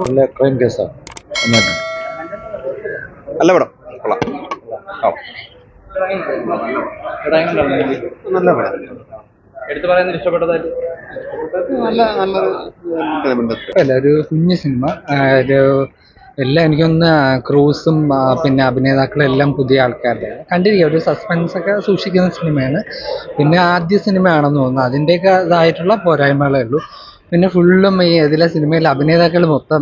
നല്ല ക്രൈം കേസാണ്. നല്ല പടം കൊള്ളാം. ആ നല്ല പടം. എടുത്തു പറയുന്നത് ഇഷ്ടപ്പെട്ടതായിട്ട് അല്ല, ഒരു കുഞ്ഞു സിനിമ. ഒരു എല്ലാം എനിക്കൊന്ന് ക്രൂസും പിന്നെ അഭിനേതാക്കളും എല്ലാം പുതിയ ആൾക്കാരുടെ കണ്ടിരിക്കുക. ഒരു സസ്പെൻസ് ഒക്കെ സൂക്ഷിക്കുന്ന സിനിമയാണ്. പിന്നെ ആദ്യ സിനിമയാണെന്ന് തോന്നുന്നു, അതിൻ്റെയൊക്കെ ഇതായിട്ടുള്ള പോരായ്മകളേ ഉള്ളൂ. പിന്നെ ഫുള്ളും ഈ ഇതിലെ സിനിമയിൽ അഭിനേതാക്കൾ മൊത്തം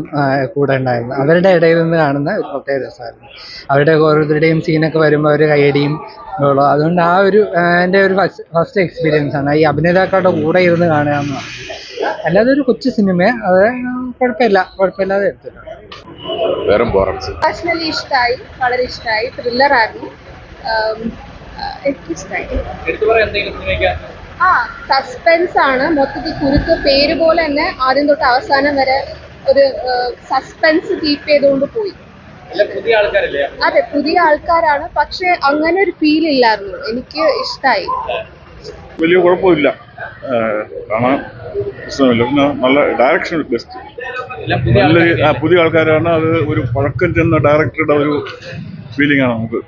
കൂടെ ഉണ്ടായിരുന്നു. അവരുടെ ഇടയിൽ നിന്ന് കാണുന്ന ഒരു പ്രത്യേക രസമായിരുന്നു. അവരുടെ ഓരോരുത്തരുടെയും സീനൊക്കെ വരുമ്പോൾ അവർ കൈയടിയും ഉള്ളൂ. അതുകൊണ്ട് ആ ഒരു എൻ്റെ ഒരു ഫസ്റ്റ് എക്സ്പീരിയൻസ് ആണ് ഈ അഭിനേതാക്കളുടെ കൂടെ ഇരുന്ന് കാണുക എന്ന് പറഞ്ഞത്. അല്ലാതെ ഒരു കൊച്ചു സിനിമയെ അത് കുഴപ്പമില്ലാതെ എടുത്തിട്ടുണ്ട്. പേഴ്സണലി ഇഷ്ടമായി, വളരെ ഇഷ്ടമായി. ത്രില്ലറായിരുന്നു. എനിക്കിഷ്ടമായി. എടുത്തു പറയാൻ എന്തെങ്കിലും സിനിമയ്ക്ക് സസ്പെൻസ് ആണ് മൊത്തത്തിൽ. കുരുക്ക് പേര് പോലെ തന്നെ ആദ്യം തൊട്ട് അവസാനം വരെ ഒരു സസ്പെൻസ് കീപ്പ് ചെയ്തുകൊണ്ട് പോയി. പുതിയ ആൾക്കാരല്ലേ? അതെ, പുതിയ ആൾക്കാരാണ്. പക്ഷെ അങ്ങനെ ഒരു ഫീൽ ഇല്ലായിരുന്നു. എനിക്ക് ഇഷ്ടമായി. വലിയ കുഴപ്പമില്ല, കാണാൻ പ്രശ്നമില്ല. പിന്നെ നല്ല ഡയറക്ഷൻ ബെസ്റ്റ്. നല്ല പുതിയ ആൾക്കാരാണ്. അത് ഒരു പഴക്കം ചെന്ന ഡയറക്ടറുടെ ഒരു ഫീലിംഗ് ആണ് നമുക്ക്.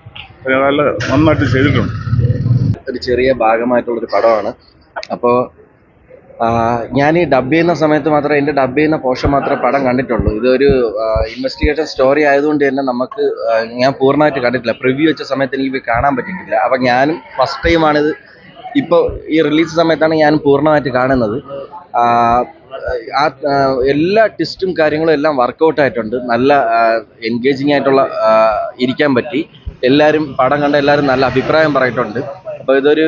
നല്ല നന്നായിട്ട് ചെയ്തിട്ടുണ്ട്. ഒരു ചെറിയ ഭാഗമായിട്ടുള്ളൊരു പടമാണ്. അപ്പോൾ ഞാൻ ഈ ഡബ് ചെയ്യുന്ന സമയത്ത് മാത്രമേ, എൻ്റെ ഡബ് ചെയ്യുന്ന പോർഷൻ മാത്രമേ പടം കണ്ടിട്ടുള്ളൂ. ഇതൊരു ഇൻവെസ്റ്റിഗേഷൻ സ്റ്റോറി ആയതുകൊണ്ട് തന്നെ നമുക്ക് ഞാൻ പൂർണ്ണമായിട്ട് കണ്ടിട്ടില്ല. പ്രിവ്യൂ വെച്ച സമയത്ത് എനിക്ക് കാണാൻ പറ്റിയിട്ടില്ല. അപ്പം ഞാനും ഫസ്റ്റ് ടൈമാണിത്. ഇപ്പോൾ ഈ റിലീസ് സമയത്താണ് ഞാൻ പൂർണ്ണമായിട്ട് കാണുന്നത്. എല്ലാ ട്വിസ്റ്റും കാര്യങ്ങളും എല്ലാം വർക്കൗട്ട് ആയിട്ടുണ്ട്. നല്ല എൻഗേജിങ് ആയിട്ടുള്ള ഇരിക്കാൻ പറ്റി. എല്ലാവരും പടം കണ്ട എല്ലാവരും നല്ല അഭിപ്രായം പറഞ്ഞിട്ടുണ്ട്. അപ്പോൾ ഇതൊരു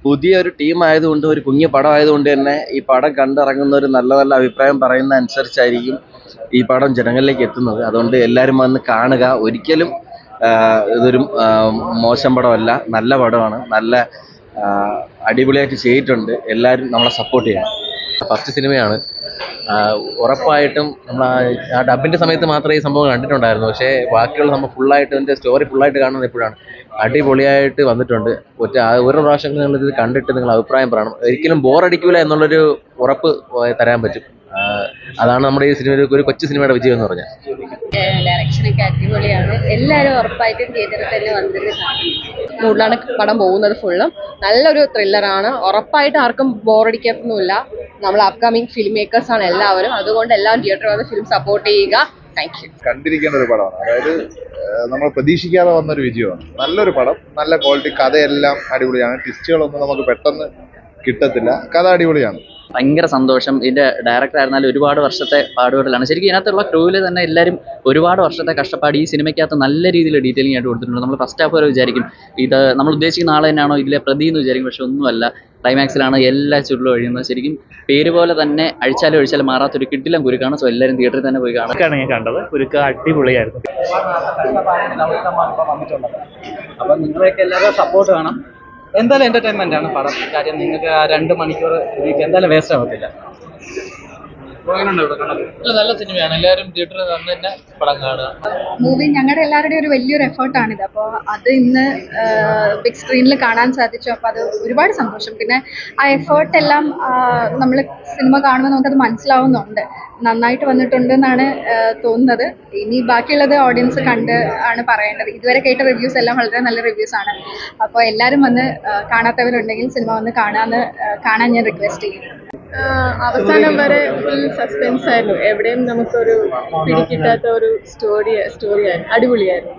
പുതിയൊരു ടീം ആയതുകൊണ്ട്, ഒരു കുഞ്ഞു പടം ആയതുകൊണ്ട് തന്നെ ഈ പടം കണ്ടിറങ്ങുന്നവർ നല്ല നല്ല അഭിപ്രായം പറയുന്ന അനുസരിച്ചായിരിക്കും ഈ പടം ജനങ്ങളിലേക്ക് എത്തുന്നത്. അതുകൊണ്ട് എല്ലാവരും വന്ന് കാണുക. ഒരിക്കലും ഇതൊരു മോശം പടമല്ല, നല്ല പടമാണ്. നല്ല അടിപൊളിയായിട്ട് ചെയ്തിട്ടുണ്ട്. എല്ലാവരും നമ്മളെ സപ്പോർട്ട് ചെയ്യണം. ഫസ്റ്റ് സിനിമയാണ്. ഉറപ്പായിട്ടും നമ്മൾ ആ ഡബിൻ്റെ സമയത്ത് മാത്രമേ ഈ സംഭവം കണ്ടിട്ടുണ്ടായിരുന്നു. പക്ഷേ ബാക്കിയുള്ള നമ്മൾ ഫുള്ളായിട്ട് എൻ്റെ സ്റ്റോറി ഫുള്ളായിട്ട് കാണുന്നത് എപ്പോഴാണ്. അടിപൊളിയായിട്ട് വന്നിട്ടുണ്ട്. ഒരു പ്രാവശ്യം നിങ്ങളിത് കണ്ടിട്ട് നിങ്ങൾ അഭിപ്രായം പറയണം. ഒരിക്കലും ബോറടിക്കില്ല എന്നുള്ളൊരു ഉറപ്പ് തരാൻ പറ്റും. അതാണ് നമ്മുടെ ഈ സിനിമ, ഒരു കൊച്ചു സിനിമയുടെ വിജയം എന്ന് പറഞ്ഞാൽ. ഡയറക്ഷനൊക്കെ അടിപൊളിയാണ്. എല്ലാവരും ഉറപ്പായിട്ടും തിയേറ്ററിൽ തന്നെ വന്നിട്ട് മൂഡിലാണ് പടം പോകുന്നത്. ഫുള്ളും നല്ലൊരു ത്രില്ലറാണ്. ഉറപ്പായിട്ട് ആർക്കും ബോറടിക്കത്തൊന്നുമില്ല. നമ്മൾ അപ്കമിങ് ഫിലിം മേക്കേഴ്സ് ആണ് എല്ലാവരും. അതുകൊണ്ട് എല്ലാവരും തിയേറ്ററിൽ വന്ന് ഫിലിം സപ്പോർട്ട് ചെയ്യുക. Thank you. കണ്ടിരിക്കേണ്ട ഒരു പടമാണ്. അതായത് നമ്മൾ പ്രതീക്ഷിക്കാതെ വന്നൊരു വിജയമാണ്. നല്ലൊരു പടം, നല്ല ക്വാളിറ്റി, കഥയെല്ലാം അടിപൊളിയാണ്. ട്വിസ്റ്റുകളൊന്നും നമുക്ക് പെട്ടെന്ന് കിട്ടത്തില്ല. കഥ അടിപൊളിയാണ്. ഭയങ്കര സന്തോഷം. ഇതിൻ്റെ ഡയറക്ടർ ആയിരുന്നാലും ഒരുപാട് വർഷത്തെ പാടുപെടലാണ്. ശരിക്കും ഇതിനകത്തുള്ള ക്രൂവിൽ തന്നെ എല്ലാവരും ഒരുപാട് വർഷത്തെ കഷ്ടപ്പാട് ഈ സിനിമയ്ക്കകത്ത് നല്ല രീതിയിൽ ഡീറ്റെയിലിംഗ് ആയിട്ട് കൊടുത്തിട്ടുണ്ട്. നമ്മൾ ഫസ്റ്റ് ഹാഫ് വരെ വിചാരിക്കും ഇത് നമ്മൾ ഉദ്ദേശിക്കുന്ന ആൾ തന്നെയാണോ ഇതിലെ പ്രതി എന്ന് വിചാരിക്കും. പക്ഷെ ഒന്നുമല്ല. ക്ലൈമാക്സിലാണ് എല്ലാ ചുരുളും ഒഴിയുന്നത്. ശരിക്കും പേര് പോലെ തന്നെ അഴിച്ചാലും മാറാത്തൊരു കിട്ടിലും കുരുക്കാണ്. സോ എല്ലാവരും തിയേറ്ററിൽ തന്നെ പോയി കാണാൻ. ഞാൻ കണ്ടത് കുരുക്ക് അടിപൊളിയായിരുന്നു. അപ്പം നിങ്ങളെയൊക്കെ എല്ലാവരും സപ്പോർട്ട് വേണം. എന്തായാലും എന്റർടൈൻമെന്റ് ആണ് പടം. കാര്യം നിങ്ങൾക്ക് ആ 2 മണിക്കൂർ എന്തായാലും വേസ്റ്റ് ആവത്തില്ല. നല്ല സിനിമയാണ്. എല്ലാവരും തിയേറ്ററിൽ വന്ന് തന്നെ പടം കാണുക. മൂവി ഞങ്ങളുടെ എല്ലാവരുടെയും ഒരു വലിയൊരു എഫേർട്ടാണിത്. അപ്പോൾ അത് ഇന്ന് ബിഗ് സ്ക്രീനിൽ കാണാൻ സാധിച്ചു. അപ്പോൾ അത് ഒരുപാട് സന്തോഷം. പിന്നെ ആ എഫേർട്ടെല്ലാം നമ്മൾ സിനിമ കാണുമ്പോൾ നമുക്കത് മനസ്സിലാവുന്നുണ്ട്. നന്നായിട്ട് വന്നിട്ടുണ്ട് എന്നാണ് തോന്നുന്നത്. ഇനി ബാക്കിയുള്ളത് ഓഡിയൻസ് കണ്ട് ആണ് പറയേണ്ടത്. ഇതുവരെ കേട്ട റിവ്യൂസ് എല്ലാം വളരെ നല്ല റിവ്യൂസ് ആണ്. അപ്പോൾ എല്ലാവരും വന്ന് കാണാത്തവരുണ്ടെങ്കിൽ സിനിമ വന്ന് കാണാൻ ഞാൻ റിക്വസ്റ്റ് ചെയ്യുന്നു. അവസാനം വരെ ഫുൾ സസ്പെൻസ് ആയിരുന്നു. എവിടെയും നമുക്കൊരു പിടികിട്ടാത്ത ഒരു സ്റ്റോറിയായിരുന്നു. അടിപൊളിയായിരുന്നു.